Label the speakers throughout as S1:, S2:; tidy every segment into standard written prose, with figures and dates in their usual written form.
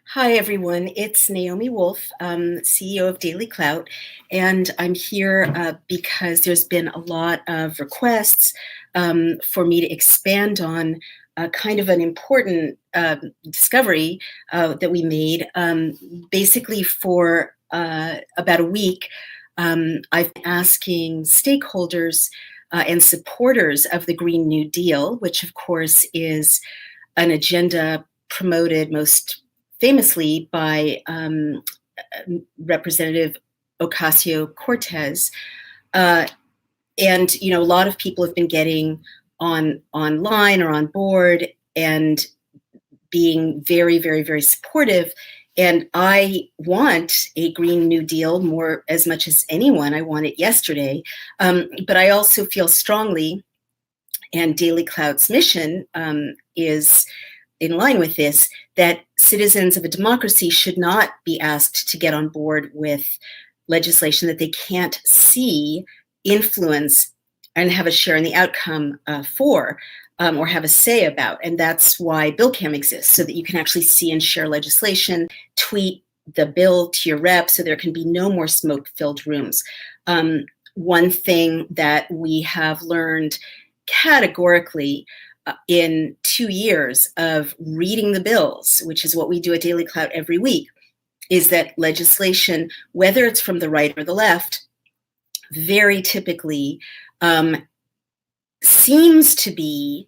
S1: Hi, everyone. It's Naomi Wolf, CEO of Daily Clout, and I'm here because there's been a lot of requests for me to expand on kind of an important discovery that we made. Basically, for about a week, I've been asking stakeholders and supporters of the Green New Deal, which, of course, is an agenda promoted most famously by Representative Ocasio-Cortez. And, a lot of people have been getting online or on board and being very, very, very supportive. And I want a Green New Deal more as much as anyone. I want it yesterday. But I also feel strongly, and Daily Clout's mission is in line with this, that citizens of a democracy should not be asked to get on board with legislation that they can't see, influence, and have a share in the outcome for, or have a say about. And that's why BillCam exists, so that you can actually see and share legislation, tweet the bill to your rep, so there can be no more smoke-filled rooms. One thing that we have learned categorically in 2 years of reading the bills, which is what we do at Daily Clout every week, is that legislation, whether it's from the right or the left, very typically seems to be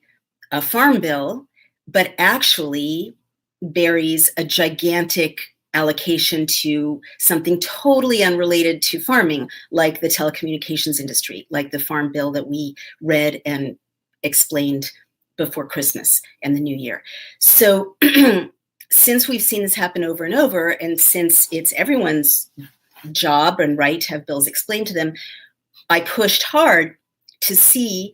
S1: a farm bill, but actually buries a gigantic allocation to something totally unrelated to farming, like the telecommunications industry, like the farm bill that we read and explained before Christmas and the New Year. So since we've seen this happen over and over, and since it's everyone's job and right to have bills explained to them, I pushed hard to see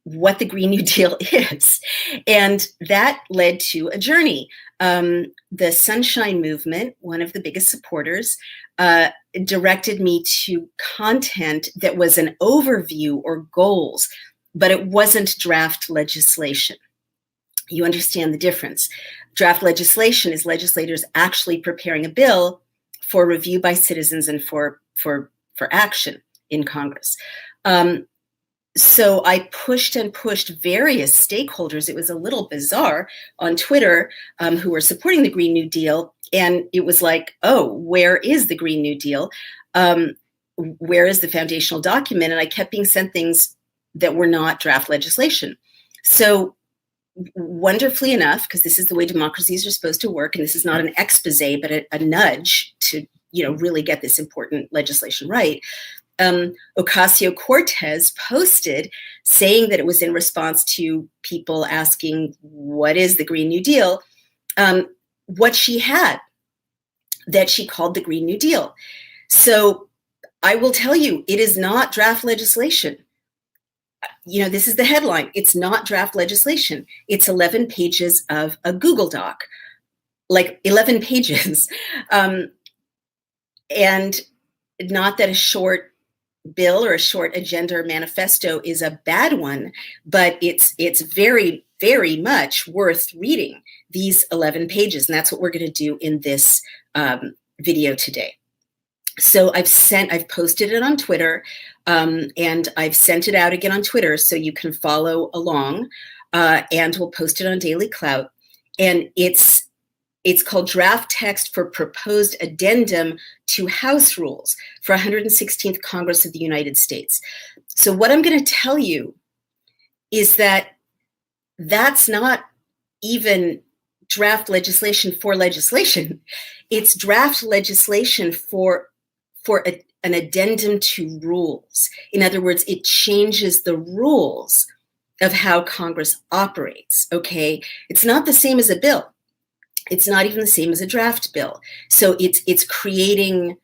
S1: what the Green New Deal is. And that led to a journey. The Sunshine Movement, one of the biggest supporters, directed me to content that was an overview or goals, but it wasn't draft legislation. You understand the difference. Draft legislation is legislators actually preparing a bill for review by citizens and for action in Congress. So I pushed and pushed various stakeholders. It was a little bizarre on Twitter, who were supporting the Green New Deal. And it was like, oh, where is the Green New Deal? Where is the foundational document? And I kept being sent things that were not draft legislation. So wonderfully enough, because this is the way democracies are supposed to work, and this is not an expose, but a nudge to really get this important legislation right, Ocasio-Cortez posted saying that it was in response to people asking, what is the Green New Deal? What she had that she called the Green New Deal. So I will tell you, it is not draft legislation. This is the headline. It's not draft legislation. It's 11 pages of a Google Doc, like 11 pages. And not that a short bill or a short agenda or manifesto is a bad one, but it's very, very much worth reading, these 11 pages. And that's what we're going to do in this video today. So I've posted it on Twitter, and I've sent it out again on Twitter, so you can follow along, and we'll post it on Daily Clout. And it's called Draft Text for Proposed Addendum to House Rules for 116th Congress of the United States. So what I'm going to tell you is that that's not even draft legislation for legislation. It's draft legislation for an addendum to rules. In other words, it changes the rules of how Congress operates, okay? It's not the same as a bill. It's not even the same as a draft bill. So it's creating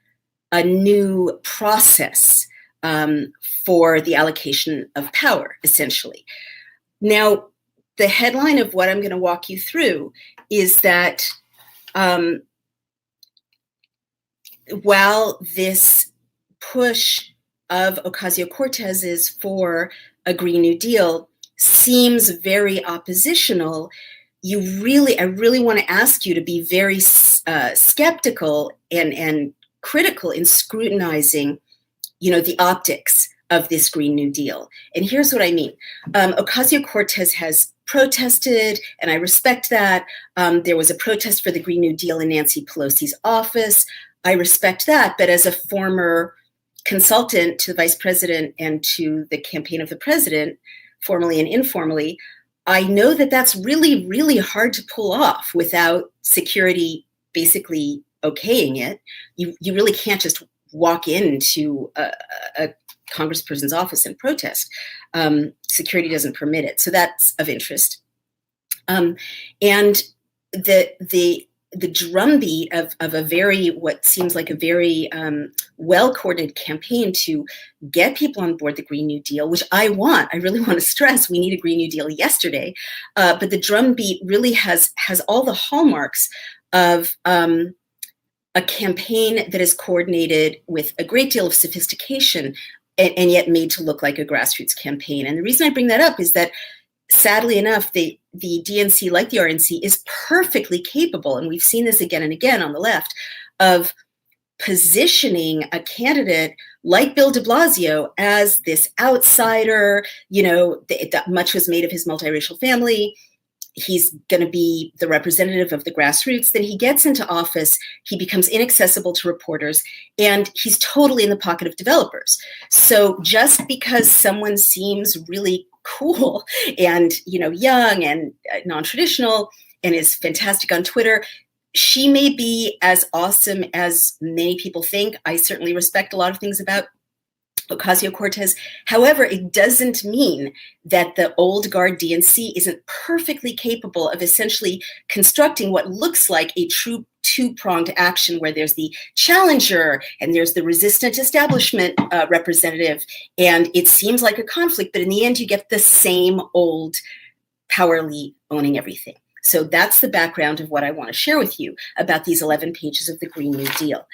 S1: a new process for the allocation of power, essentially. Now, the headline of what I'm going to walk you through is that while this push of Ocasio-Cortez's for a Green New Deal seems very oppositional, I really want to ask you to be very skeptical and critical in scrutinizing, the optics of this Green New Deal. And here's what I mean. Ocasio-Cortez has protested, and I respect that. There was a protest for the Green New Deal in Nancy Pelosi's office. I respect that. But as a former consultant to the vice president and to the campaign of the president, formally and informally, I know that that's really, really hard to pull off without security basically okaying it. You really can't just walk into a congressperson's office and protest. Security doesn't permit it. So that's of interest. And the drumbeat of what seems like a very well-coordinated campaign to get people on board the Green New Deal, which I really want to stress, we need a Green New Deal yesterday. But the drumbeat really has all the hallmarks of a campaign that is coordinated with a great deal of sophistication and yet made to look like a grassroots campaign. And the reason I bring that up is that, sadly enough, the DNC, like the RNC, is perfectly capable, and we've seen this again and again on the left, of positioning a candidate like Bill de Blasio as this outsider. Much was made of his multiracial family. He's going to be the representative of the grassroots. Then he gets into office, he becomes inaccessible to reporters, and he's totally in the pocket of developers. So just because someone seems really cool and, young and non-traditional and is fantastic on Twitter, she may be as awesome as many people think. I certainly respect a lot of things about Ocasio-Cortez. However, it doesn't mean that the old guard DNC isn't perfectly capable of essentially constructing what looks like a true two-pronged action, where there's the challenger and there's the resistant establishment representative, and it seems like a conflict, but in the end you get the same old power elite owning everything. So that's the background of what I want to share with you about these 11 pages of the Green New Deal.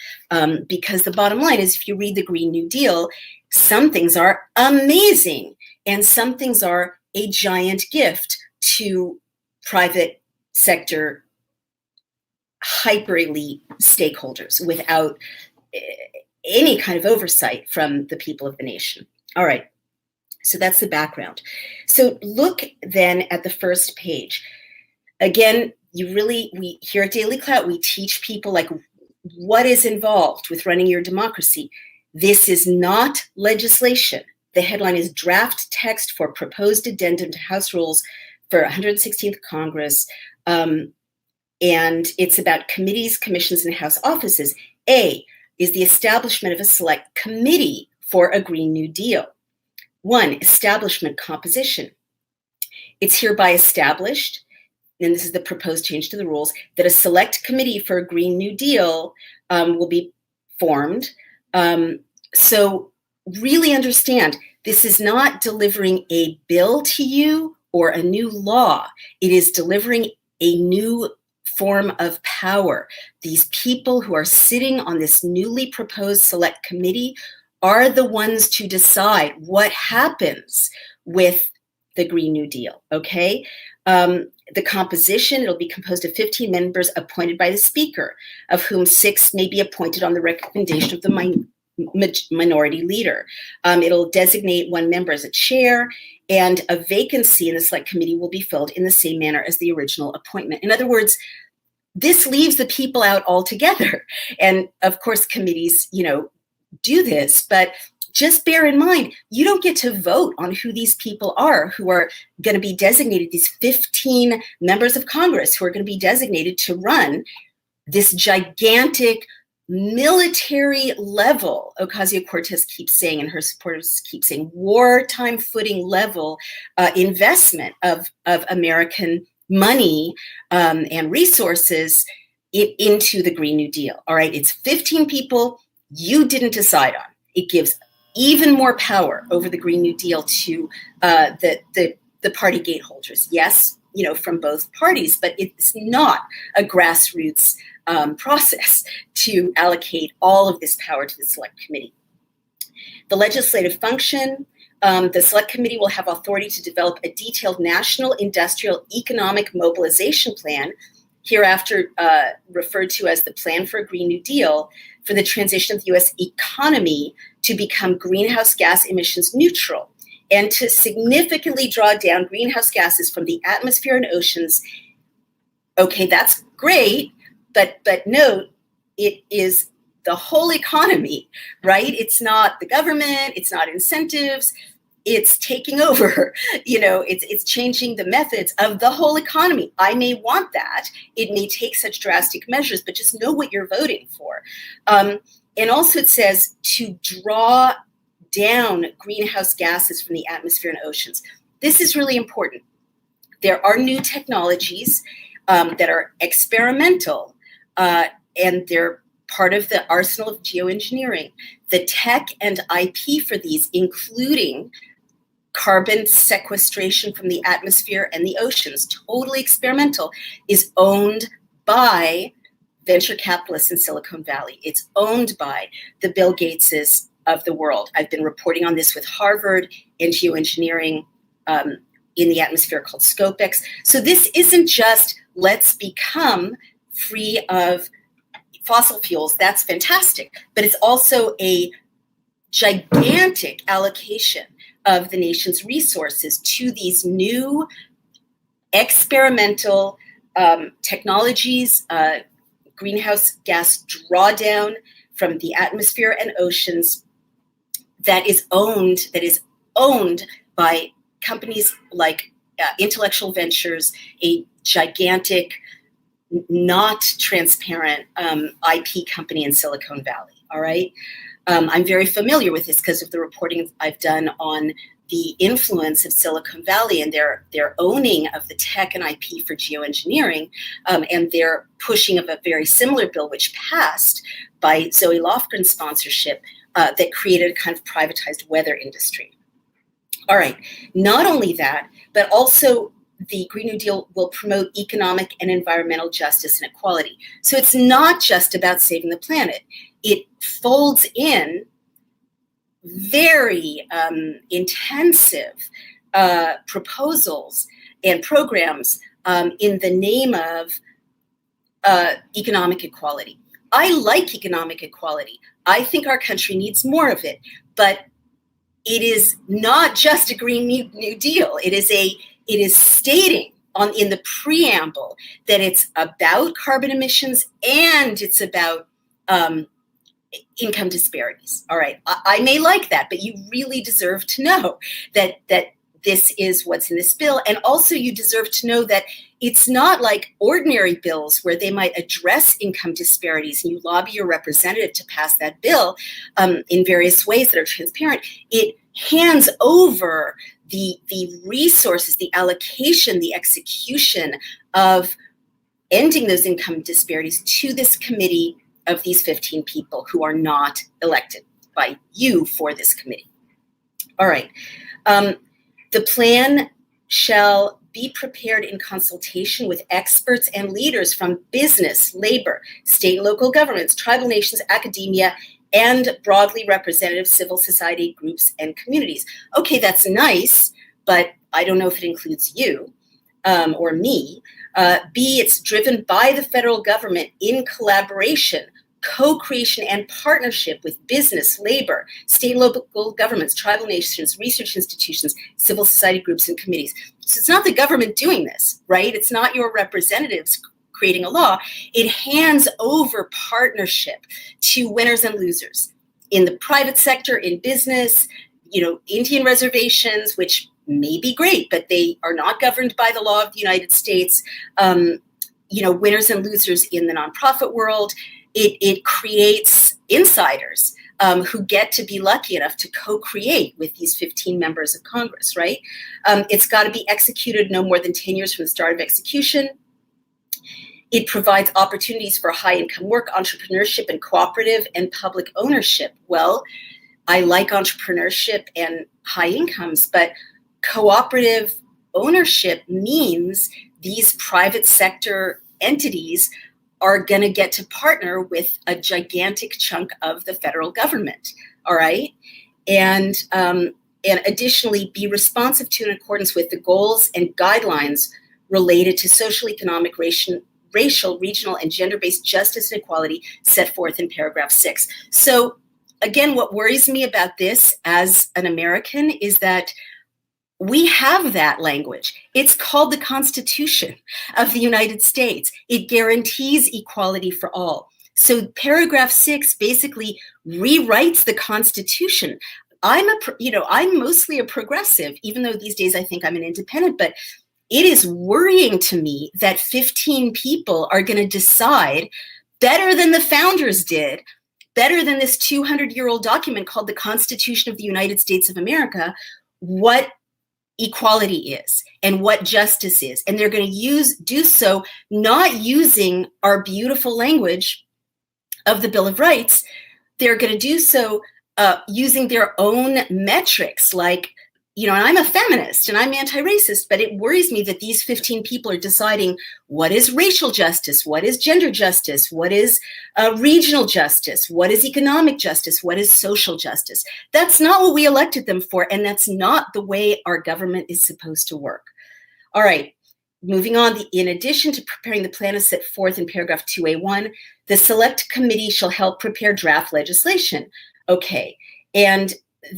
S1: Because the bottom line is, if you read the Green New Deal, some things are amazing and some things are a giant gift to private sector hyper elite stakeholders without any kind of oversight from the people of the nation. All right, so that's the background. So look then at the first page. Again, we here at Daily Clout, we teach people like what is involved with running your democracy. This is not legislation. The headline is Draft Text for Proposed Addendum to House Rules for 116th Congress. And it's about committees, commissions, and House offices. A is the establishment of a select committee for a Green New Deal. 1, establishment composition. It's hereby established, and this is the proposed change to the rules, that a select committee for a Green New Deal will be formed. So really understand, this is not delivering a bill to you or a new law. It is delivering a new form of power. These people who are sitting on this newly proposed select committee are the ones to decide what happens with the Green New Deal, okay? The composition, it'll be composed of 15 members appointed by the Speaker, of whom 6 may be appointed on the recommendation of the minority leader. It'll designate 1 member as a chair, and a vacancy in the select committee will be filled in the same manner as the original appointment. In other words, this leaves the people out altogether. And of course, committees, do this, but just bear in mind, you don't get to vote on who these people are who are going to be designated, these 15 members of Congress who are going to be designated to run this gigantic military level, Ocasio-Cortez keeps saying, and her supporters keep saying, wartime footing level investment of American money and resources into the Green New Deal. All right, it's 15 people you didn't decide on. It gives even more power over the Green New Deal to the party gateholders. Yes, from both parties, but it's not a grassroots process to allocate all of this power to the select committee. The legislative function, The Select Committee will have authority to develop a detailed national industrial economic mobilization plan, hereafter referred to as the Plan for a Green New Deal, for the transition of the U.S. economy to become greenhouse gas emissions neutral and to significantly draw down greenhouse gases from the atmosphere and oceans. Okay, that's great, but note, it is the whole economy, right? It's not the government, it's not incentives, it's taking over, it's changing the methods of the whole economy. I may want that. It may take such drastic measures, but just know what you're voting for. And also it says to draw down greenhouse gases from the atmosphere and oceans. This is really important. There are new technologies that are experimental, and they're part of the arsenal of geoengineering. The tech and IP for these, including carbon sequestration from the atmosphere and the oceans, totally experimental, is owned by venture capitalists in Silicon Valley. It's owned by the Bill Gateses of the world. I've been reporting on this with Harvard and geoengineering in the atmosphere called ScopeX. So this isn't just let's become free of fossil fuels. That's fantastic. But it's also a gigantic allocation of the nation's resources to these new experimental technologies, greenhouse gas drawdown from the atmosphere and oceans that is owned by companies like Intellectual Ventures, a gigantic, not transparent IP company in Silicon Valley. All right. I'm very familiar with this because of the reporting I've done on the influence of Silicon Valley and their owning of the tech and IP for geoengineering, and their pushing of a very similar bill which passed by Zoe Lofgren's sponsorship that created a kind of privatized weather industry. All right, not only that, but also the Green New Deal will promote economic and environmental justice and equality. So it's not just about saving the planet. It folds in very intensive proposals and programs in the name of economic equality. I like economic equality. I think our country needs more of it, but it is not just a Green New Deal. It is stating in the preamble that it's about carbon emissions and it's about income disparities. All right, I may like that, but you really deserve to know that this is what's in this bill. And also you deserve to know that it's not like ordinary bills where they might address income disparities and you lobby your representative to pass that bill in various ways that are transparent. It hands over the resources, the allocation, the execution of ending those income disparities to this committee of these 15 people who are not elected by you for this committee. All right. The plan shall be prepared in consultation with experts and leaders from business, labor, state and local governments, tribal nations, academia, and broadly representative civil society groups and communities. Okay, that's nice, but I don't know if it includes you or me. B, it's driven by the federal government in collaboration, co-creation, and partnership with business, labor, state and local governments, tribal nations, research institutions, civil society groups, and committees. So it's not the government doing this, right? It's not your representatives creating a law. It hands over partnership to winners and losers in the private sector, in business, Indian reservations, which may be great, but they are not governed by the law of the United States. Winners and losers in the nonprofit world. It creates insiders who get to be lucky enough to co-create with these 15 members of Congress, right? It's got to be executed no more than 10 years from the start of execution. It provides opportunities for high-income work, entrepreneurship, and cooperative and public ownership. Well, I like entrepreneurship and high incomes, but cooperative ownership means these private sector entities are going to get to partner with a gigantic chunk of the federal government, all right? And and additionally be responsive to, in accordance with, the goals and guidelines related to social, economic, racial, regional, and gender-based justice and equality set forth in paragraph 6. So again, what worries me about this as an American is that we have that language. It's called the Constitution of the United States. It guarantees equality for all. So paragraph 6 basically rewrites the Constitution. I'm mostly a progressive, even though these days I think I'm an independent, but it is worrying to me that 15 people are going to decide better than the founders did, better than this 200-year-old document called the Constitution of the United States of America, what equality is and what justice is. And they're going to do so not using our beautiful language of the Bill of Rights. They're going to do so using their own metrics, like, and I'm a feminist and I'm anti-racist, but it worries me that these 15 people are deciding what is racial justice, what is gender justice, what is regional justice, what is economic justice, what is social justice. That's not what we elected them for, and that's not the way our government is supposed to work. All right, moving on. In addition to preparing the plan as set forth in paragraph 2A1, the select committee shall help prepare draft legislation. Okay, and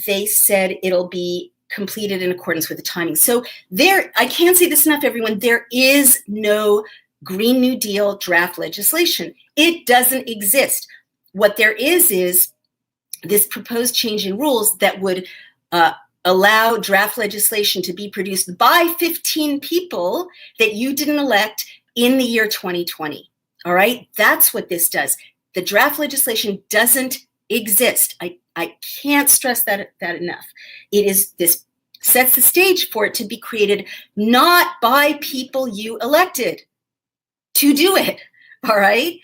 S1: they said it'll be completed in accordance with the timing. So I can't say this enough, everyone, there is no Green New Deal draft legislation. It doesn't exist. What there is this proposed change in rules that would allow draft legislation to be produced by 15 people that you didn't elect in the year 2020. All right, that's what this does. The draft legislation doesn't exist. I can't stress that enough. This sets the stage for it to be created not by people you elected to do it, all right?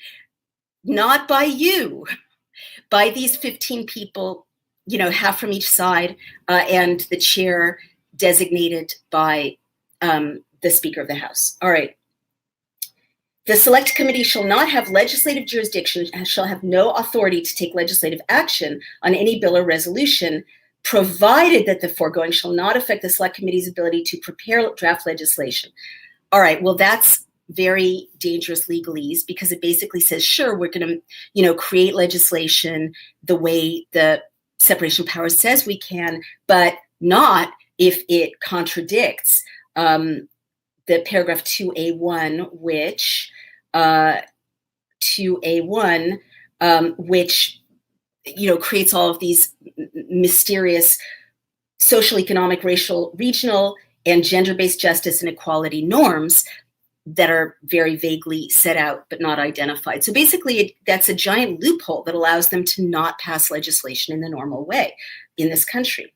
S1: Not by you, by these 15 people, half from each side, and the chair designated by the Speaker of the House. All right. The select committee shall not have legislative jurisdiction and shall have no authority to take legislative action on any bill or resolution, provided that the foregoing shall not affect the select committee's ability to prepare draft legislation. All right, well, that's very dangerous legalese, because it basically says, sure, we're going to, create legislation the way the separation of powers says we can, but not if it contradicts the paragraph 2A1, which creates all of these mysterious social, economic, racial, regional, and gender-based justice and equality norms that are very vaguely set out but not identified. So basically, that's a giant loophole that allows them to not pass legislation in the normal way in this country.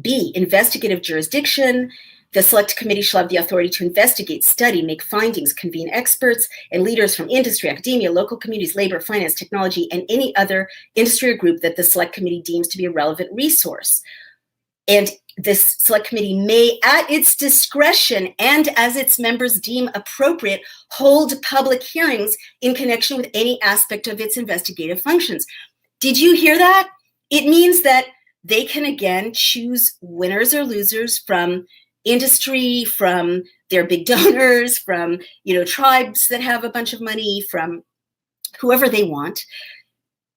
S1: B, investigative jurisdiction. The select committee shall have the authority to investigate, study, make findings, convene experts and leaders from industry, academia, local communities, labor, finance, technology, and any other industry or group that the select committee deems to be a relevant resource. And this select committee may, at its discretion and as its members deem appropriate, hold public hearings in connection with any aspect of its investigative functions. Did you hear that? It means that they can again choose winners or losers from industry, from their big donors, from tribes that have a bunch of money, from whoever they want,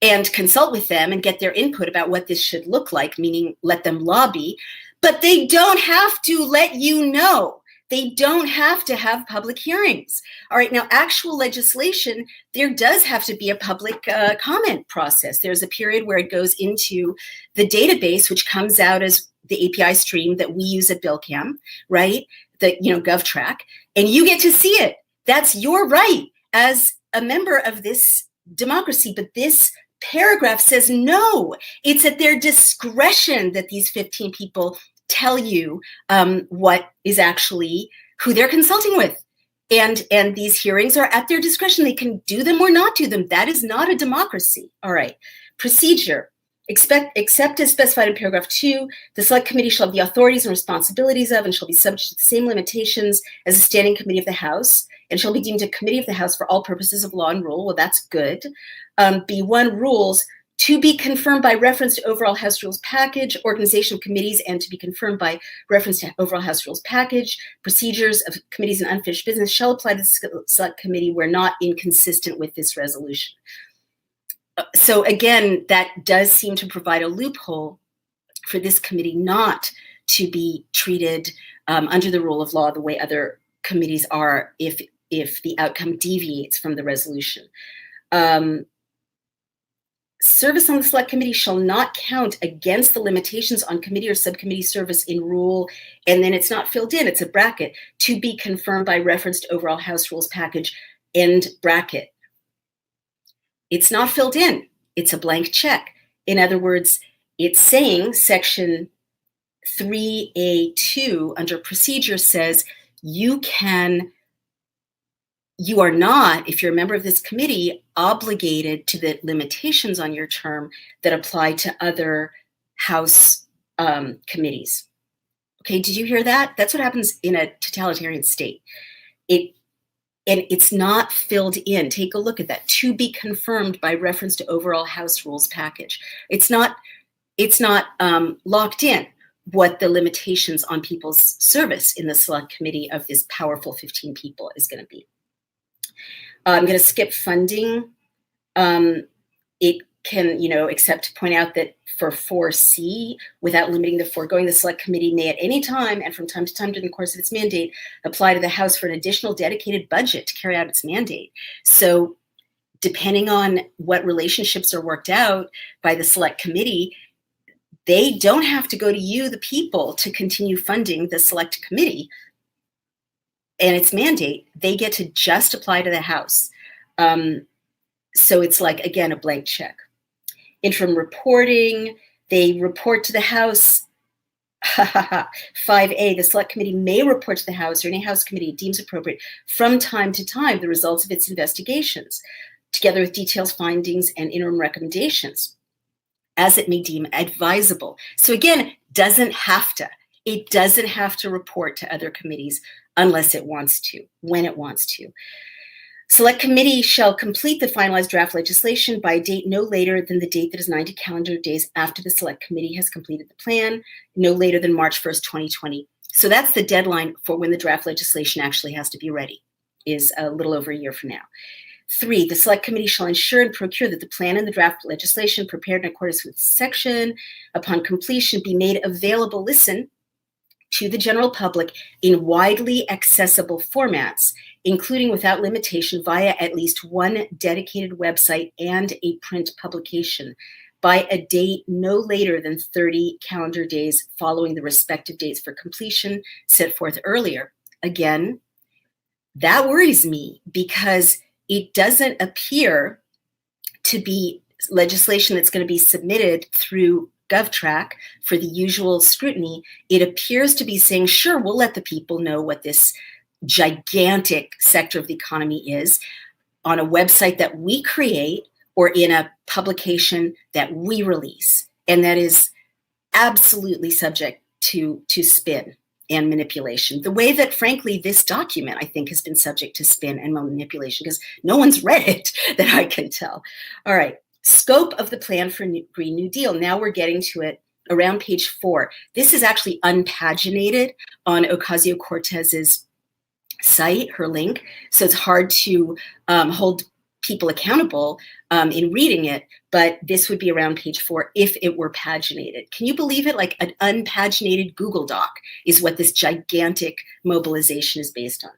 S1: and consult with them and get their input about what this should look like, meaning let them lobby. But they don't have to let you know. They don't have to have public hearings. All right, now actual legislation, there does have to be a public comment process. There's a period where it goes into the database, which comes out as the API stream that we use at BillCam, right? The GovTrack, and you get to see it. That's your right as a member of this democracy. But this paragraph says no. It's at their discretion that these 15 people tell you what is actually who they're consulting with. And these hearings are at their discretion. They can do them or not do them. That is not a democracy. All right. Procedure. Except as specified in paragraph 2, the select committee shall have the authorities and responsibilities of and shall be subject to the same limitations as a standing committee of the House and shall be deemed a committee of the House for all purposes of law and rule. Well, that's good. B1 rules To be confirmed by reference to overall House rules package, organization of committees, and to be confirmed by reference to overall House rules package, procedures of committees and unfinished business shall apply to the select committee where not inconsistent with this resolution. So again, that does seem to provide a loophole for this committee not to be treated under the rule of law the way other committees are if the outcome deviates from the resolution. Service on the select committee shall not count against the limitations on committee or subcommittee service in rule, and then it's not filled in, it's a bracket, to be confirmed by reference to overall House rules package, end bracket. It's not filled in, it's a blank check. In other words, it's saying section 3A2 under procedure says you are not, if you're a member of this committee, obligated to the limitations on your term that apply to other House committees. Okay, did you hear that? That's what happens in a totalitarian state. And it's not filled in. Take a look at that. To be confirmed by reference to overall House rules package. It's not locked in what the limitations on people's service in the select committee of this powerful 15 people is going to be. I'm going to skip funding. It can, except to point out that for 4C, without limiting the foregoing, the select committee may at any time and from time to time during the course of its mandate apply to the House for an additional dedicated budget to carry out its mandate. So depending on what relationships are worked out by the select committee, they don't have to go to you, the people, to continue funding the select committee and its mandate. They get to just apply to the House. So it's like, again, a blank check. Interim reporting, they report to the House. 5A, the select committee may report to the House or any House committee it deems appropriate from time to time the results of its investigations, together with detailed findings and interim recommendations, as it may deem advisable. So again, doesn't have to. It doesn't have to report to other committees unless it wants to, when it wants to. Select committee shall complete the finalized draft legislation by a date no later than the date that is 90 calendar days after the select committee has completed the plan, no later than March 1st, 2020. So that's the deadline for when the draft legislation actually has to be ready, is a little over a year from now. 3, the select committee shall ensure and procure that the plan and the draft legislation prepared in accordance with this section, upon completion, be made available, listen, to the general public in widely accessible formats, including without limitation via at least one dedicated website and a print publication by a date no later than 30 calendar days following the respective dates for completion set forth earlier. Again, that worries me because it doesn't appear to be legislation that's going to be submitted through GovTrack for the usual scrutiny. It appears to be saying, sure, we'll let the people know what this gigantic sector of the economy is on a website that we create or in a publication that we release. And that is absolutely subject to spin and manipulation. The way that, frankly, this document, I think, has been subject to spin and manipulation because no one's read it that I can tell. All right. Scope of the plan for Green New Deal. Now we're getting to it around page 4. This is actually unpaginated on Ocasio-Cortez's site, her link. So it's hard to hold people accountable in reading it, but this would be around page 4 if it were paginated. Can you believe it? Like an unpaginated Google Doc is what this gigantic mobilization is based on.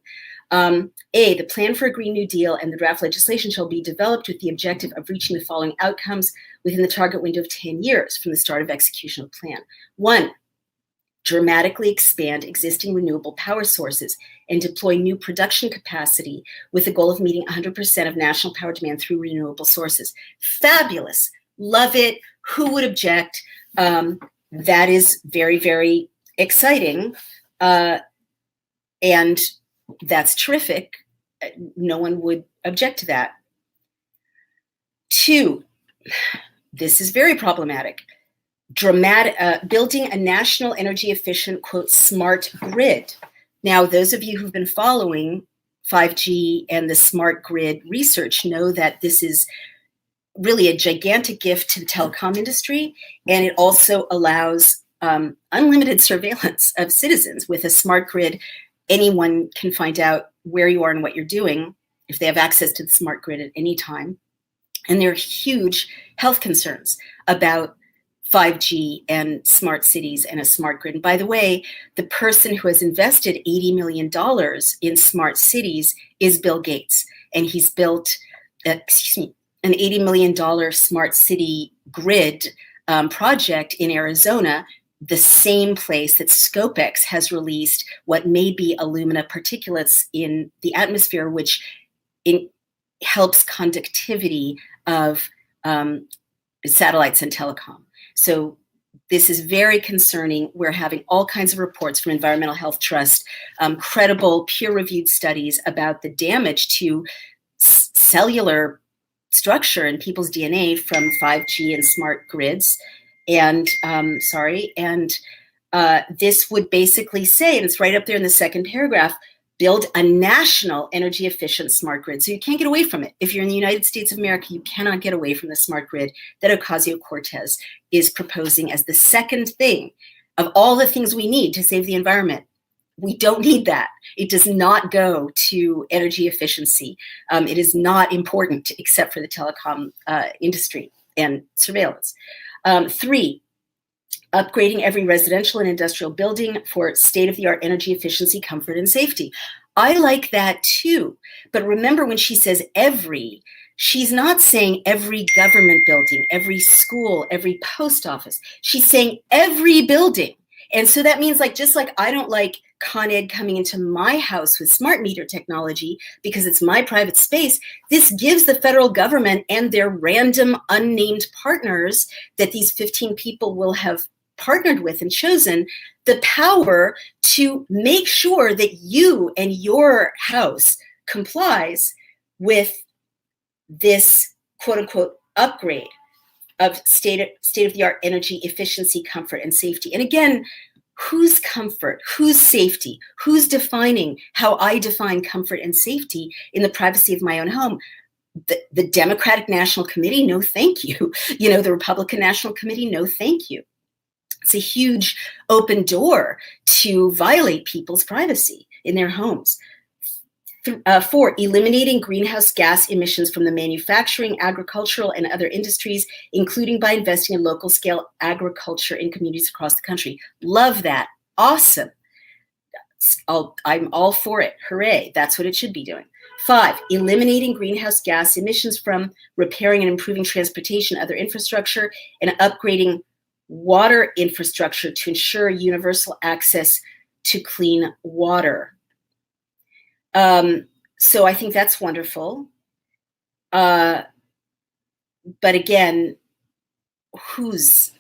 S1: A, the plan for a Green New Deal and the draft legislation shall be developed with the objective of reaching the following outcomes within the target window of 10 years from the start of execution of the plan. 1, dramatically expand existing renewable power sources and deploy new production capacity with the goal of meeting 100% of national power demand through renewable sources. Fabulous. Love it. Who would object? That is very, very exciting. And that's terrific. No one would object to that. 2, this is very problematic. Building a national energy efficient, quote, smart grid. Now, those of you who've been following 5G and the smart grid research know that this is really a gigantic gift to the telecom industry, and it also allows unlimited surveillance of citizens. With a smart grid, anyone can find out where you are and what you're doing if they have access to the smart grid at any time. And there are huge health concerns about 5G and smart cities and a smart grid. And by the way, the person who has invested $80 million in smart cities is Bill Gates. And he's built, an $80 million smart city grid project in Arizona, the same place that Scopex has released what may be alumina particulates in the atmosphere, which helps conductivity of satellites and telecom. So this is very concerning. We're having all kinds of reports from Environmental Health Trust, credible peer-reviewed studies about the damage to cellular structure in people's DNA from 5G and smart grids. And this would basically say, and it's right up there in the second paragraph, build a national energy efficient smart grid. So you can't get away from it. If you're in the United States of America, you cannot get away from the smart grid that Ocasio-Cortez is proposing as the second thing of all the things we need to save the environment. We don't need that. It does not go to energy efficiency. It is not important except for the telecom industry and surveillance. 3, upgrading every residential and industrial building for state-of-the-art energy efficiency, comfort, and safety. I like that too. But remember, when she says every, she's not saying every government building, every school, every post office. She's saying every building. And so that means, like, just like I don't like Con Ed coming into my house with smart meter technology because it's my private space, this gives the federal government and their random unnamed partners that these 15 people will have partnered with and chosen the power to make sure that you and your house complies with this quote unquote upgrade of state-of-the-art energy efficiency, comfort, and safety. And again, whose comfort, whose safety, who's defining how I define comfort and safety in the privacy of my own home? The Democratic National Committee, no thank you. The Republican National Committee, no thank you. It's a huge open door to violate people's privacy in their homes. 4, eliminating greenhouse gas emissions from the manufacturing, agricultural, and other industries, including by investing in local scale agriculture in communities across the country. Love that. Awesome. I'm all for it. Hooray. That's what it should be doing. 5, eliminating greenhouse gas emissions from repairing and improving transportation, other infrastructure, and upgrading water infrastructure to ensure universal access to clean water. So I think that's wonderful. But again, whose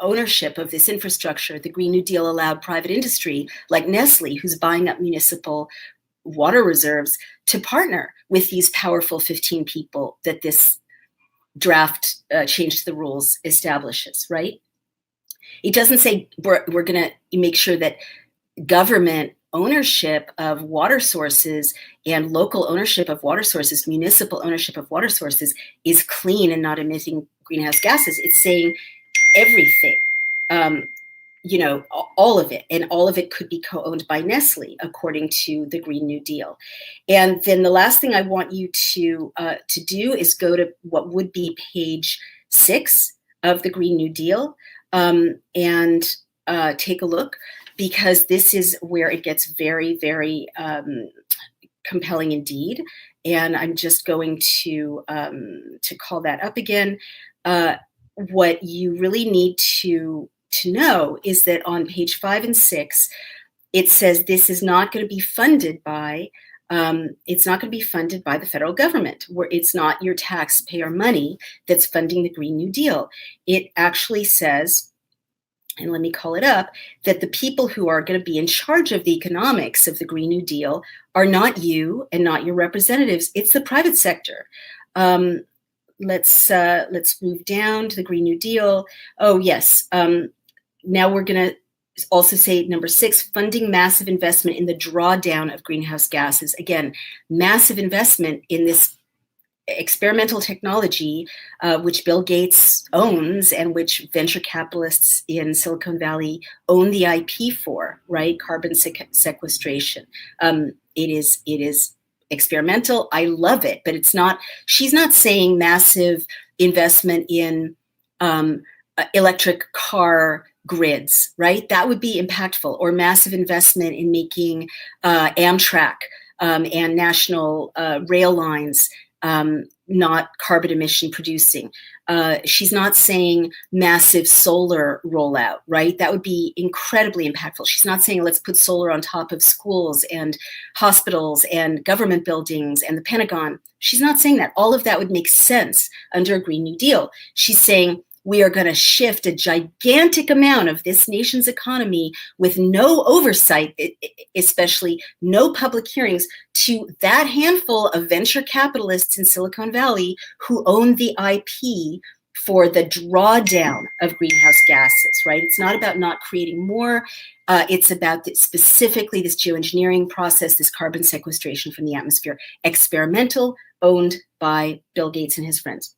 S1: ownership of this infrastructure? The Green New Deal allowed private industry like Nestle, who's buying up municipal water reserves, to partner with these powerful 15 people that this draft change to the rules establishes, right? It doesn't say we're going to make sure that government ownership of water sources and local ownership of water sources, municipal ownership of water sources is clean and not emitting greenhouse gases. It's saying everything, all of it, and all of it could be co-owned by Nestle, according to the Green New Deal. And then the last thing I want you to do is go to what would be page 6 of the Green New Deal and take a look, because this is where it gets very, very compelling indeed. And I'm just going to call that up again. What you really need to know is that on page 5 and 6, it says this is not going to be funded by the federal government, where it's not your taxpayer money that's funding the Green New Deal. It actually says, and let me call it up, that the people who are going to be in charge of the economics of the Green New Deal are not you and not your representatives. It's the private sector. Let's move down to the Green New Deal. Oh, yes. Now we're going to also say number 6, funding massive investment in the drawdown of greenhouse gases. Again, massive investment in this experimental technology, which Bill Gates owns and which venture capitalists in Silicon Valley own the IP for, right? Carbon sequestration. It is experimental. I love it, but it's not. She's not saying massive investment in electric car grids, right? That would be impactful, or massive investment in making Amtrak and national rail lines not carbon emission producing. She's not saying massive solar rollout, right? That would be incredibly impactful. She's not saying let's put solar on top of schools and hospitals and government buildings and the Pentagon. She's not saying that. All of that would make sense under a Green New Deal. She's saying we are going to shift a gigantic amount of this nation's economy with no oversight, especially no public hearings, to that handful of venture capitalists in Silicon Valley who own the IP for the drawdown of greenhouse gases, right? It's not about not creating more. It's about specifically this geoengineering process, this carbon sequestration from the atmosphere, experimental, owned by Bill Gates and his friends.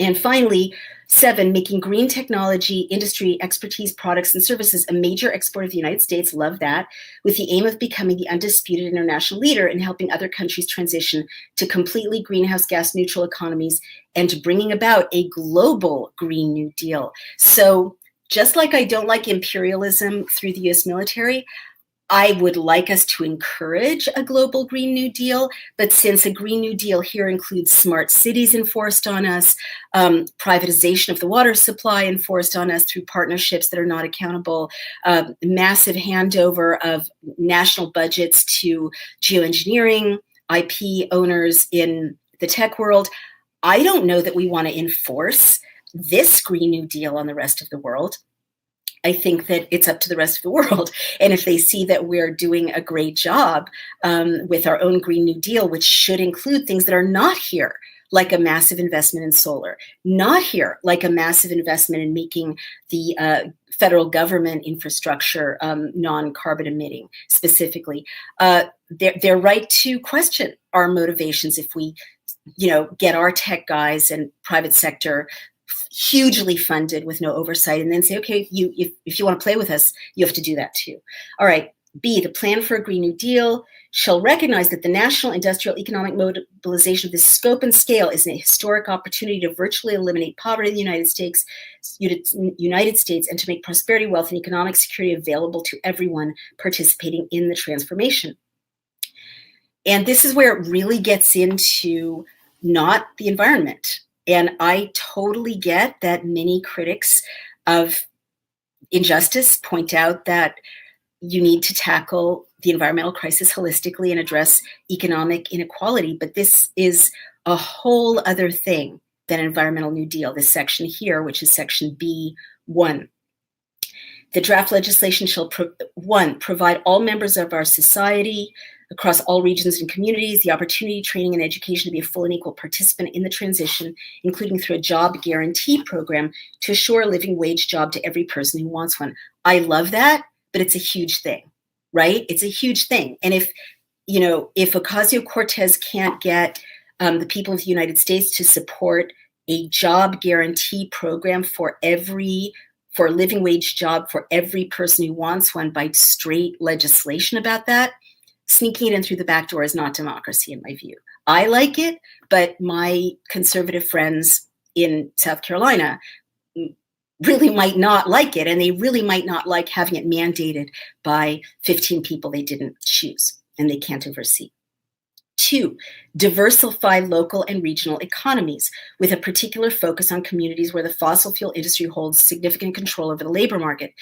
S1: And finally, 7, making green technology, industry, expertise, products, and services a major export of the United States, love that, with the aim of becoming the undisputed international leader in helping other countries transition to completely greenhouse gas neutral economies and to bringing about a global Green New Deal. So just like I don't like imperialism through the US military, I would like us to encourage a global Green New Deal, but since a Green New Deal here includes smart cities enforced on us, privatization of the water supply enforced on us through partnerships that are not accountable, massive handover of national budgets to geoengineering, IP owners in the tech world, I don't know that we want to enforce this Green New Deal on the rest of the world. I think that it's up to the rest of the world. And if they see that we're doing a great job with our own Green New Deal, which should include things that are not here, like a massive investment in solar, not here, like a massive investment in making the federal government infrastructure non-carbon emitting specifically, they're right to question our motivations if we, get our tech guys and private sector hugely funded with no oversight, and then say, okay, if you want to play with us, you have to do that too. All right. B, the plan for a Green New Deal shall recognize that the national industrial economic mobilization of this scope and scale is a historic opportunity to virtually eliminate poverty in the United States, and to make prosperity, wealth, and economic security available to everyone participating in the transformation. And this is where it really gets into not the environment. And I totally get that many critics of injustice point out that you need to tackle the environmental crisis holistically and address economic inequality. But this is a whole other thing than an environmental New Deal, this section here, which is section B1. The draft legislation shall, 1, provide all members of our society across all regions and communities the opportunity, training, and education to be a full and equal participant in the transition, including through a job guarantee program to assure a living wage job to every person who wants one. I love that, but it's a huge thing, right? It's a huge thing. And if Ocasio-Cortez can't get the people of the United States to support a job guarantee program for a living wage job for every person who wants one by straight legislation about that, sneaking it in through the back door is not democracy in my view. I like it, but my conservative friends in South Carolina really might not like it, and they really might not like having it mandated by 15 people they didn't choose and they can't oversee. 2, diversify local and regional economies with a particular focus on communities where the fossil fuel industry holds significant control over the labor market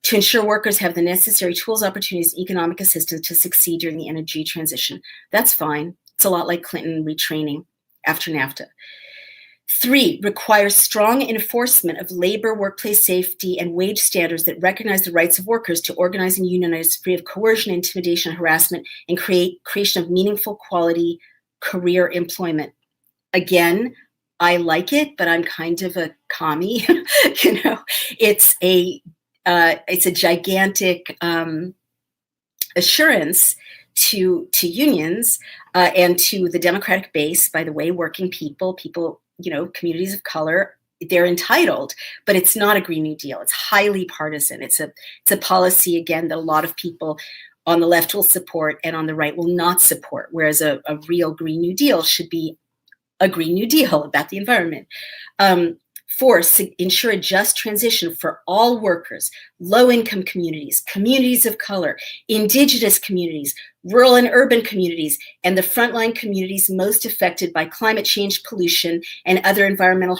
S1: to ensure workers have the necessary tools, opportunities, and economic assistance to succeed during the energy transition. That's fine. It's a lot like Clinton retraining after NAFTA. 3, requires strong enforcement of labor, workplace safety, and wage standards that recognize the rights of workers to organize and unionize free of coercion, intimidation, harassment, and creation of meaningful quality career employment. Again, I like it, but I'm kind of a commie. It's a gigantic assurance to unions and to the Democratic base, by the way, working people, communities of color, they're entitled, but it's not a Green New Deal. It's highly partisan. It's a policy, again, that a lot of people on the left will support and on the right will not support, whereas a real Green New Deal should be a Green New Deal about the environment. Four, ensure a just transition for all workers, low-income communities, communities of color, indigenous communities, rural and urban communities, and the frontline communities most affected by climate change, pollution, and other environmental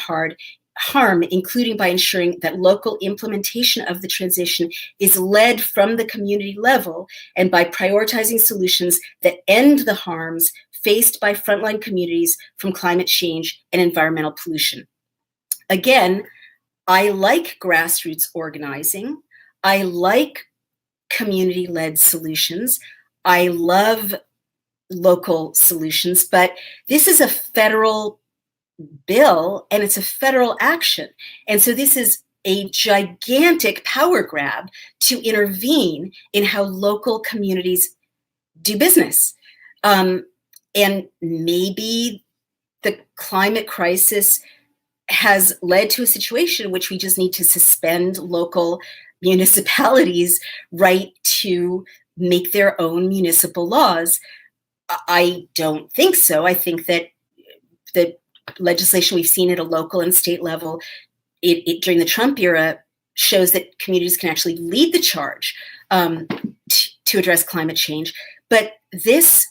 S1: harm, including by ensuring that local implementation of the transition is led from the community level and by prioritizing solutions that end the harms faced by frontline communities from climate change and environmental pollution. Again, I like grassroots organizing. I like community-led solutions. I love local solutions, but this is a federal bill and it's a federal action. And so this is a gigantic power grab to intervene in how local communities do business. And maybe the climate crisis has led to a situation in which we just need to suspend local municipalities' right to make their own municipal laws. I don't think so. I think that the legislation we've seen at a local and state level during the Trump era shows that communities can actually lead the charge to address climate change. But this,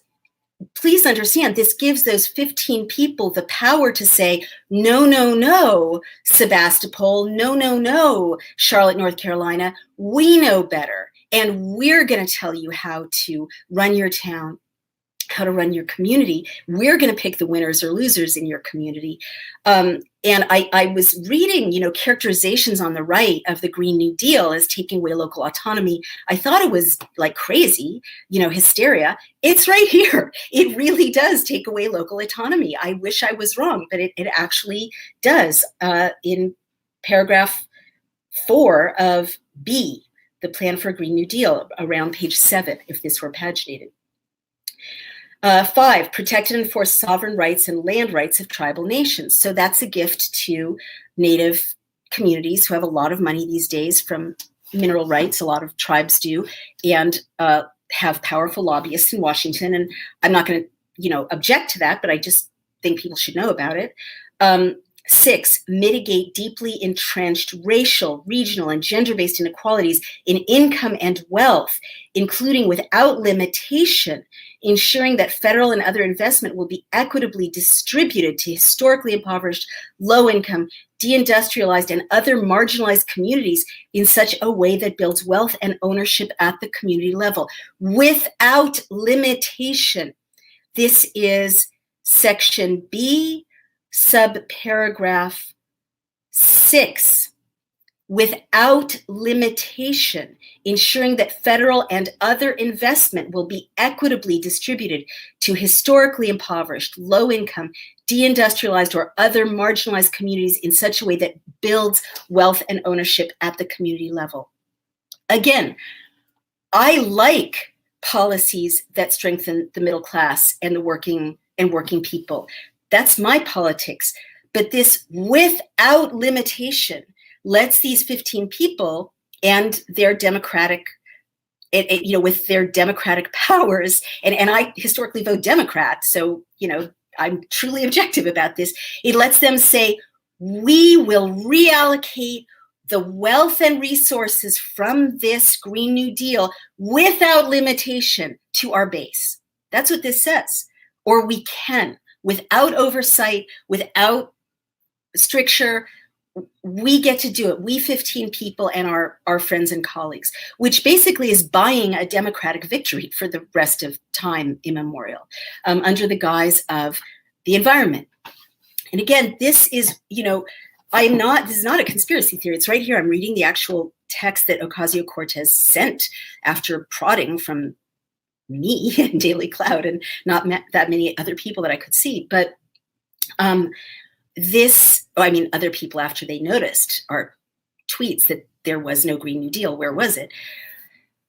S1: please understand, this gives those 15 people the power to say, no, no, no, Sebastopol, no, no, no, Charlotte, North Carolina, we know better. And we're going to tell you how to run your town, how to run your community. We're going to pick the winners or losers in your community. And I was reading, characterizations on the right of the Green New Deal as taking away local autonomy. I thought it was like crazy, hysteria. It's right here. It really does take away local autonomy. I wish I was wrong, but it actually does. In paragraph 4 of B, the Plan for a Green New Deal, around page 7, if this were paginated. 5, protect and enforce sovereign rights and land rights of tribal nations. So that's a gift to Native communities who have a lot of money these days from mineral rights. A lot of tribes do, and have powerful lobbyists in Washington. And I'm not going to, object to that, but I just think people should know about it. 6, mitigate deeply entrenched racial, regional, and gender-based inequalities in income and wealth, including without limitation, ensuring that federal and other investment will be equitably distributed to historically impoverished, low-income, deindustrialized, and other marginalized communities in such a way that builds wealth and ownership at the community level. Without limitation. This is section B, subparagraph 6. Without limitation, ensuring that federal and other investment will be equitably distributed to historically impoverished, low-income, deindustrialized, or other marginalized communities in such a way that builds wealth and ownership at the community level. Again, I like policies that strengthen the middle class and the working people. That's my politics. But this without limitation lets these 15 people and their democratic, with their democratic powers, and I historically vote Democrat, so, I'm truly objective about this. It lets them say, we will reallocate the wealth and resources from this Green New Deal without limitation to our base. That's what this says. Or we can, without oversight, without stricture. We get to do it. We 15 people and our friends and colleagues, which basically is buying a democratic victory for the rest of time immemorial, under the guise of the environment. And again, this is, this is not a conspiracy theory. It's right here. I'm reading the actual text that Ocasio-Cortez sent after prodding from me and Daily Cloud and not that many other people that I could see. But other people after they noticed our tweets that there was no Green New Deal. Where was it?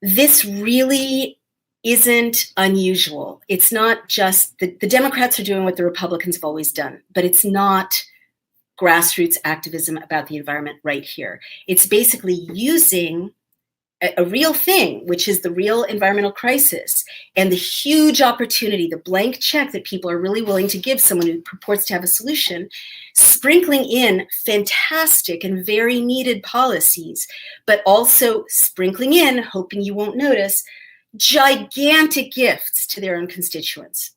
S1: This really isn't unusual. It's not just the Democrats are doing what the Republicans have always done, but it's not grassroots activism about the environment right here. It's basically using a real thing, which is the real environmental crisis and the huge opportunity, the blank check that people are really willing to give someone who purports to have a solution, sprinkling in fantastic and very needed policies, but also sprinkling in, hoping you won't notice, gigantic gifts to their own constituents.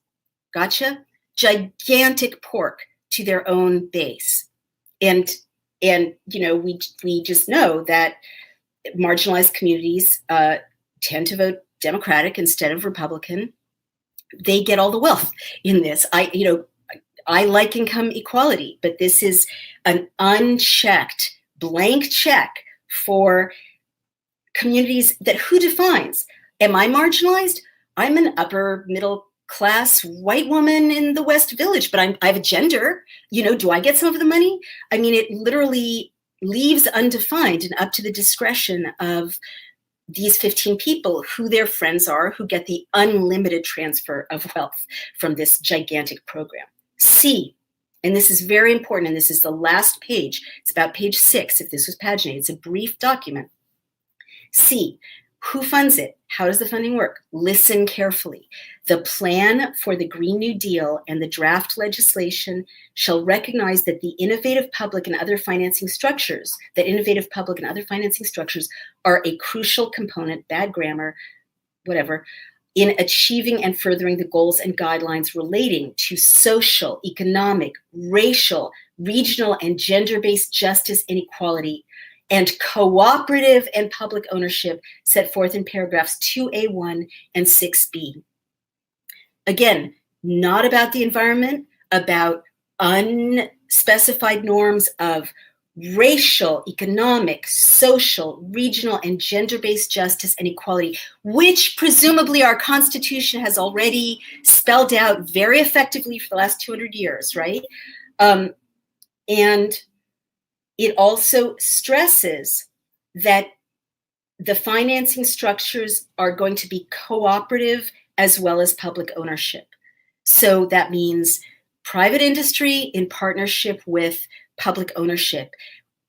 S1: Gotcha? Gigantic pork to their own base. And we just know that marginalized communities tend to vote Democratic instead of Republican. They get all the wealth in this. I like income equality, but this is an unchecked blank check for communities that who defines? Am I marginalized? I'm an upper middle class white woman in the West Village, but I have a gender. Do I get some of the money? I mean, it literally leaves undefined and up to the discretion of these 15 people who their friends are, who get the unlimited transfer of wealth from this gigantic program. C, and this is very important, and this is the last page. It's about page 6, if this was paginated. It's a brief document. C, who funds it? How does the funding work? Listen carefully. The plan for the Green New Deal and the draft legislation shall recognize that the innovative public and other financing structures are a crucial component, bad grammar, whatever, in achieving and furthering the goals and guidelines relating to social, economic, racial, regional, and gender-based justice and equality, and cooperative and public ownership set forth in paragraphs 2A1 and 6B. Again, not about the environment, about unspecified norms of racial, economic, social, regional, and gender-based justice and equality, which presumably our Constitution has already spelled out very effectively for the last 200 years, right? And it also stresses that the financing structures are going to be cooperative as well as public ownership. So that means private industry in partnership with public ownership.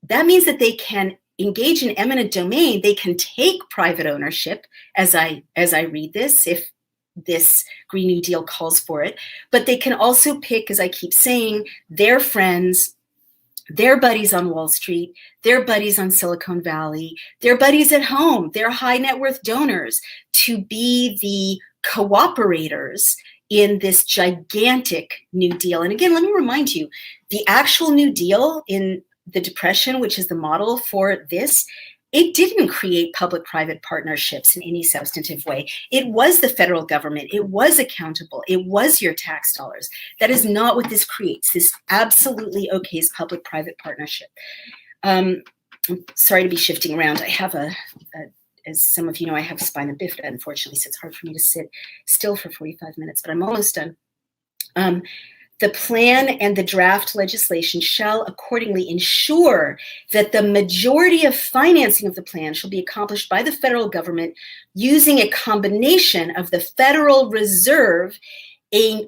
S1: That means that they can engage in eminent domain. They can take private ownership, as I read this, if this Green New Deal calls for it. But they can also pick, as I keep saying, their friends, their buddies on Wall Street, their buddies on Silicon Valley, their buddies at home, their high net worth donors to be the cooperators in this gigantic New Deal. And again, let me remind you, the actual New Deal in the Depression, which is the model for this, it didn't create public-private partnerships in any substantive way. It was the federal government. It was accountable. It was your tax dollars. That is not what this creates. This absolutely okays public-private partnership. I'm sorry to be shifting around. I have as some of you know, I have spina bifida, unfortunately, so it's hard for me to sit still for 45 minutes, but I'm almost done. The plan and the draft legislation shall accordingly ensure that the majority of financing of the plan shall be accomplished by the federal government using a combination of the Federal Reserve, a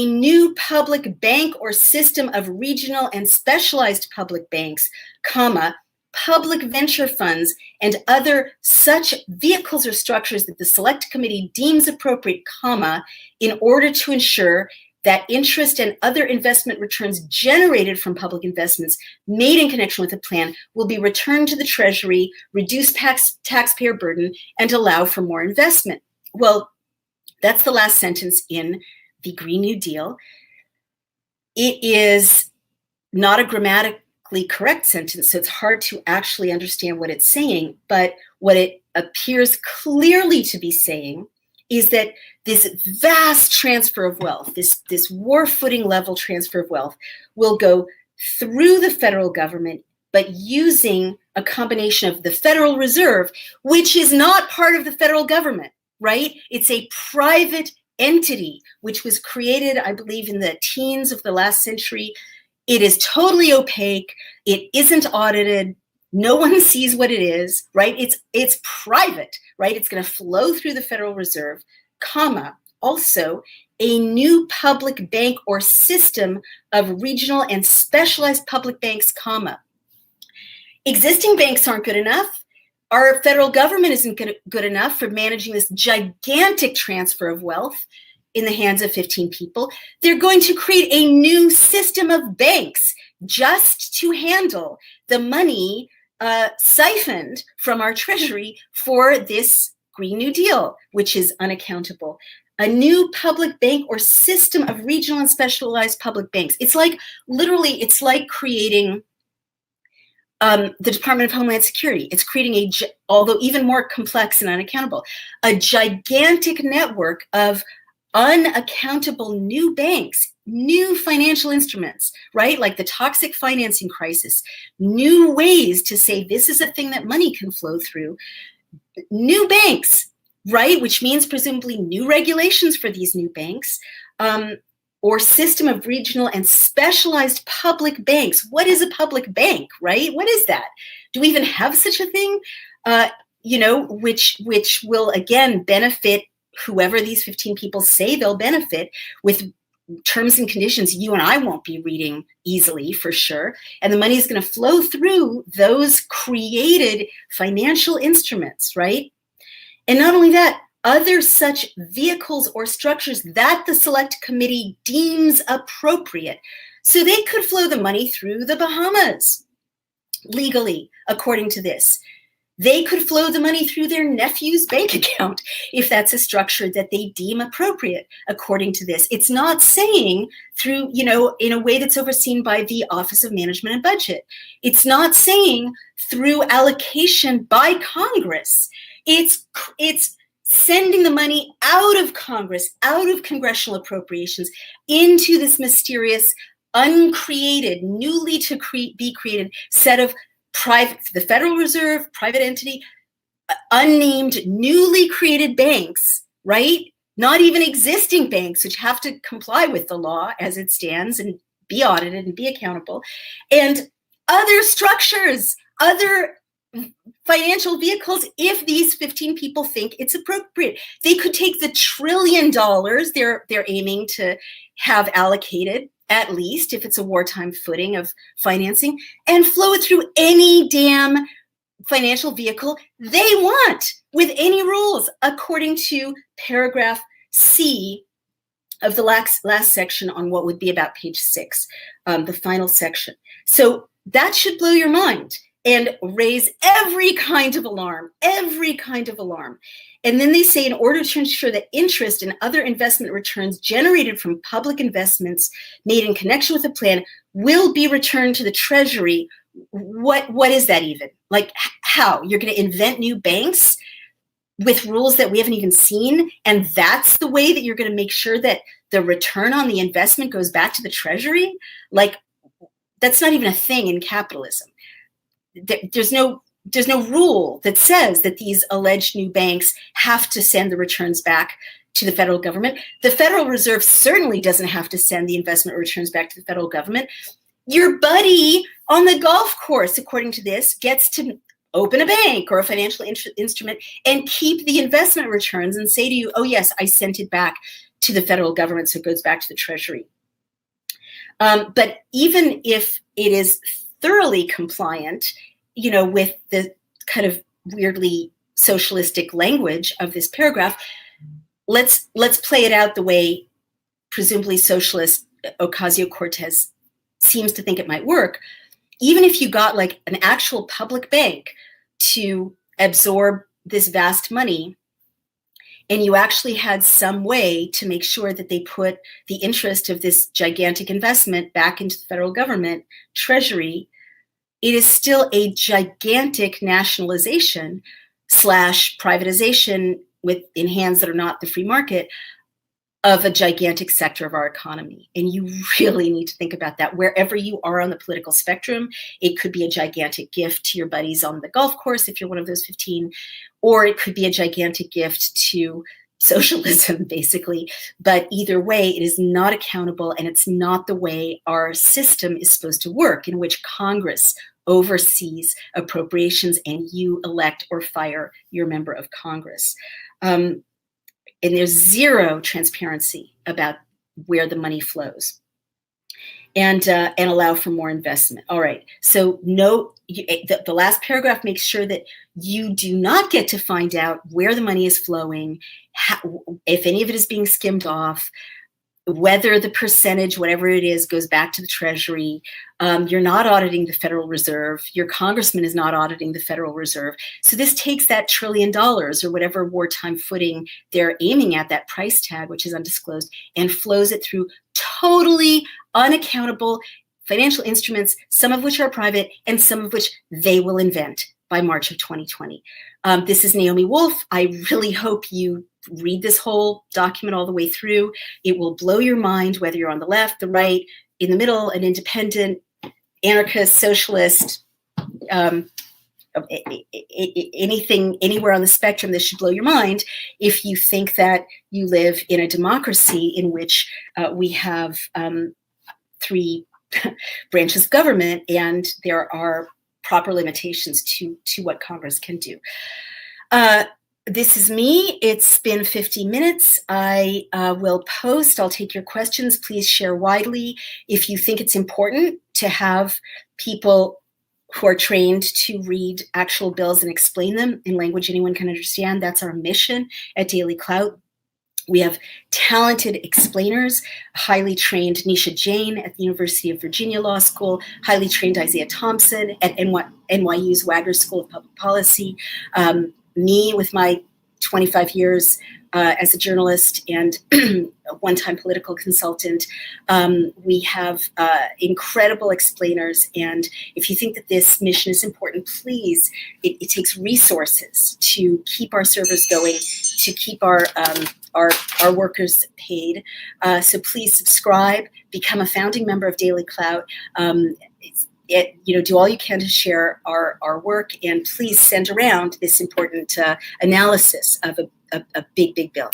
S1: new public bank or system of regional and specialized public banks, public venture funds, and other such vehicles or structures that the Select Committee deems appropriate, in order to ensure that interest and other investment returns generated from public investments made in connection with the plan will be returned to the Treasury, reduce taxpayer burden, and allow for more investment. Well, that's the last sentence in the Green New Deal. It is not a grammatically correct sentence, so it's hard to actually understand what it's saying, but what it appears clearly to be saying is that this vast transfer of wealth, this war footing level transfer of wealth, will go through the federal government, but using a combination of the Federal Reserve, which is not part of the federal government, right? It's a private entity, which was created, I believe, in the teens of the last century. It is totally opaque. It isn't audited. No one sees what it is, right? It's private, right? It's going to flow through the Federal Reserve, comma, also a new public bank or system of regional and specialized public banks, comma. Existing banks aren't good enough. Our federal government isn't good enough for managing this gigantic transfer of wealth in the hands of 15 people. They're going to create a new system of banks just to handle the money siphoned from our treasury for this Green New Deal, which is unaccountable. A new public bank or system of regional and specialized public banks. It's like, literally, it's like creating the Department of Homeland Security. It's creating although even more complex and unaccountable, a gigantic network of unaccountable new banks, new financial instruments, right? Like the toxic financing crisis, new ways to say this is a thing that money can flow through, new banks, right? Which means presumably new regulations for these new banks, or system of regional and specialized public banks. What is a public bank, right? What is that? Do we even have such a thing? Which will again benefit whoever these 15 people say they'll benefit, with terms and conditions you and I won't be reading easily, for sure. And the money is going to flow through those created financial instruments, right? And not only that, other such vehicles or structures that the select committee deems appropriate. So they could flow the money through the Bahamas legally, according to this. They could flow the money through their nephew's bank account if that's a structure that they deem appropriate, according to this. It's not saying through, in a way that's overseen by the Office of Management and Budget. It's not saying through allocation by Congress. It's sending the money out of Congress, out of congressional appropriations, into this mysterious, uncreated, newly to be created set of the Federal Reserve, private entity, unnamed, newly created banks, right? Not even existing banks, which have to comply with the law as it stands and be audited and be accountable, and other structures, other financial vehicles, if these 15 people think it's appropriate. They could take the $1 trillion they're aiming to have allocated, at least if it's a wartime footing of financing, and flow it through any damn financial vehicle they want with any rules, according to paragraph C of the last section on what would be about page 6, the final section. So that should blow your mind and raise every kind of alarm. And then they say, in order to ensure that interest and other investment returns generated from public investments made in connection with the plan will be returned to the Treasury. What is that even? Like, how? You're going to invent new banks with rules that we haven't even seen, and that's the way that you're going to make sure that the return on the investment goes back to the Treasury? Like, that's not even a thing in capitalism. There's no rule that says that these alleged new banks have to send the returns back to the federal government. The Federal Reserve certainly doesn't have to send the investment returns back to the federal government. Your buddy on the golf course, according to this, gets to open a bank or a financial instrument and keep the investment returns and say to you, oh yes, I sent it back to the federal government, so it goes back to the Treasury. But even if it is thoroughly compliant, with the kind of weirdly socialistic language of this paragraph, let's play it out the way presumably socialist Ocasio-Cortez seems to think it might work. Even if you got like an actual public bank to absorb this vast money, and you actually had some way to make sure that they put the interest of this gigantic investment back into the federal government Treasury, it is still a gigantic nationalization / privatization in hands that are not the free market of a gigantic sector of our economy. And you really need to think about that wherever you are on the political spectrum. It could be a gigantic gift to your buddies on the golf course if you're one of those 15, or it could be a gigantic gift to socialism, basically. But either way, it is not accountable, and it's not the way our system is supposed to work, in which Congress oversees appropriations, and you elect or fire your member of Congress. And there's zero transparency about where the money flows. And allow for more investment. All right. So the last paragraph makes sure that you do not get to find out where the money is flowing, if any of it is being skimmed off, whether the percentage, whatever it is, goes back to the Treasury. You're not auditing the Federal Reserve. Your congressman is not auditing the Federal Reserve. So this takes that $1 trillion or whatever wartime footing they're aiming at, that price tag, which is undisclosed, and flows it through totally unaccountable financial instruments, some of which are private and some of which they will invent by March of 2020. This is Naomi Wolf. I really hope you read this whole document all the way through. It will blow your mind, whether you're on the left, the right, in the middle, an independent, anarchist, socialist, anything, anywhere on the spectrum. This should blow your mind if you think that you live in a democracy in which we have 3 branches of government and there are proper limitations to what Congress can do. This is me. It's been 50 minutes. I will post. I'll take your questions. Please share widely. If you think it's important to have people who are trained to read actual bills and explain them in language anyone can understand, that's our mission at Daily Clout. We have talented explainers, highly trained Nisha Jain at the University of Virginia Law School, highly trained Isaiah Thompson at NYU's Wagner School of Public Policy, me with my 25 years as a journalist and a one-time political consultant. We have incredible explainers. And if you think that this mission is important, please, it takes resources to keep our servers going, to keep our workers paid. So please subscribe, become a founding member of Daily Clout. Do all you can to share our work, and please send around this important analysis of a big bill.